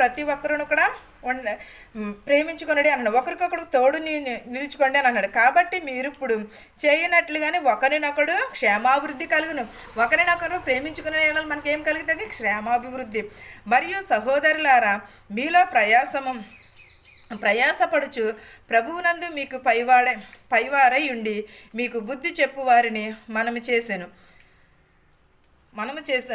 ప్రతి ఒక్కరును కూడా ప్రేమించుకొనడి అన్నాడు. ఒకరికొకరు తోడు నిలుచుకోండి అని అన్నాడు. కాబట్టి మీరు ఇప్పుడు చేయనట్లుగానే ఒకరినొకడు క్షేమాభివృద్ధి కలుగును. ఒకరినొకరు ప్రేమించుకునే మనకేం కలుగుతుంది? క్షేమాభివృద్ధి. మరియు సహోదరులారా, మీలో ప్రయాసపడుచు ప్రభువునందు మీకు పైవారై ఉండి మీకు బుద్ధి చెప్పు వారిని మనము చేసాను.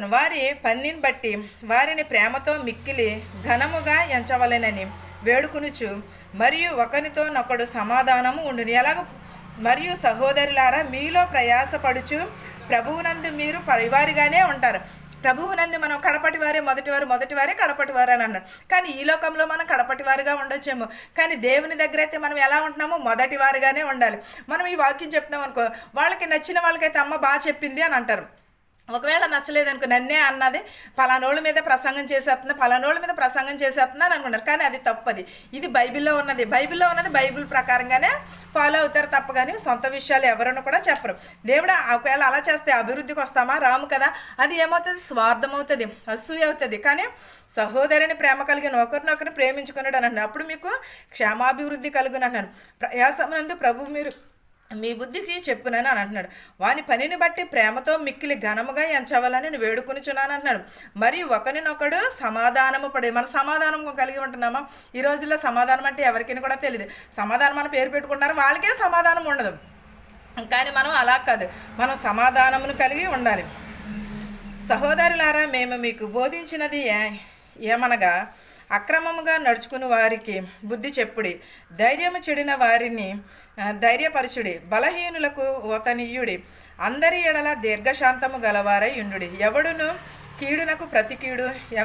వారి పనిని బట్టి వారిని ప్రేమతో మిక్కిలి ఘనముగా ఎంచవలెనని వేడుకొనుచు మరియు ఒకరితోనొకడు సమాధానము ఉండును. ఎలాగ? మరియు సహోదరులారా, మీలో ప్రయాసపడుచు ప్రభువునందు మీరు పరివారిగానే ఉంటారు. ప్రభువునందు మనం కడపటివారే మొదటివారే కడపటివారు అని అన్నారు. కానీ ఈ లోకంలో మనం కడపటివారుగా ఉండొచ్చేమో, కానీ దేవుని దగ్గర అయితే మనం ఎలా ఉంటున్నామో మొదటివారుగానే ఉండాలి. మనం ఈ వాక్యం చెప్తున్నాం అనుకో, వాళ్ళకి నచ్చిన వాళ్ళకైతే అమ్మ బాగా చెప్పింది అని అంటారు. ఒకవేళ నచ్చలేదనుకో, నన్నే అన్నది పలానోళ్ళ మీద ప్రసంగం చేసేస్తున్నా అని అనుకున్నారు. కానీ అది తప్పది. ఇది బైబిల్లో ఉన్నది బైబిల్ ప్రకారంగానే ఫాలో అవుతారు తప్ప కానీ సొంత విషయాలు ఎవరన్నా కూడా చెప్పరు. దేవుడు ఒకవేళ అలా చేస్తే అభివృద్ధికి వస్తామా? రాము కదా. అది ఏమవుతుంది? స్వార్థం అవుతుంది, అసూయ అవుతుంది. కానీ సహోదరుని ప్రేమ కలిగిన ఒకరినొకరిని ప్రేమించుకున్నాడు అని అన్నాడు. అప్పుడు మీకు క్షేమాభివృద్ధి కలుగును అన్నాను. ప్రయాసమునందు ప్రభు మీరు మీ బుద్ధికి చెప్పునని అని అంటున్నాడు. వాని పనిని బట్టి ప్రేమతో మిక్కిలి ఘనముగా ఎంచవాలని నేను వేడుకొనిచున్నాను అంటున్నాడు. మరి ఒకరినొకడు సమాధానము పడే. మన సమాధానం కలిగి ఉంటున్నామా? ఈ రోజుల్లో సమాధానం అంటే ఎవరికైనా కూడా తెలియదు. సమాధానం మన పేరు పెట్టుకుంటున్నారు, వాళ్ళకే సమాధానం ఉండదు. కానీ మనం అలా కాదు, మనం సమాధానమును కలిగి ఉండాలి. సహోదరులారా, మేము మీకు బోధించినది ఏమనగా అక్రమముగా నడుచుకుని వారికి బుద్ధి చెప్పుడి, ధైర్యము చెడిన వారిని ధైర్యపరచుడి, బలహీనులకు ఓతనీయుడి, అందరి ఎడల దీర్ఘశాంతము గలవారై ఉండుడి, ఎవడును కీడునకు ప్రతి కీడు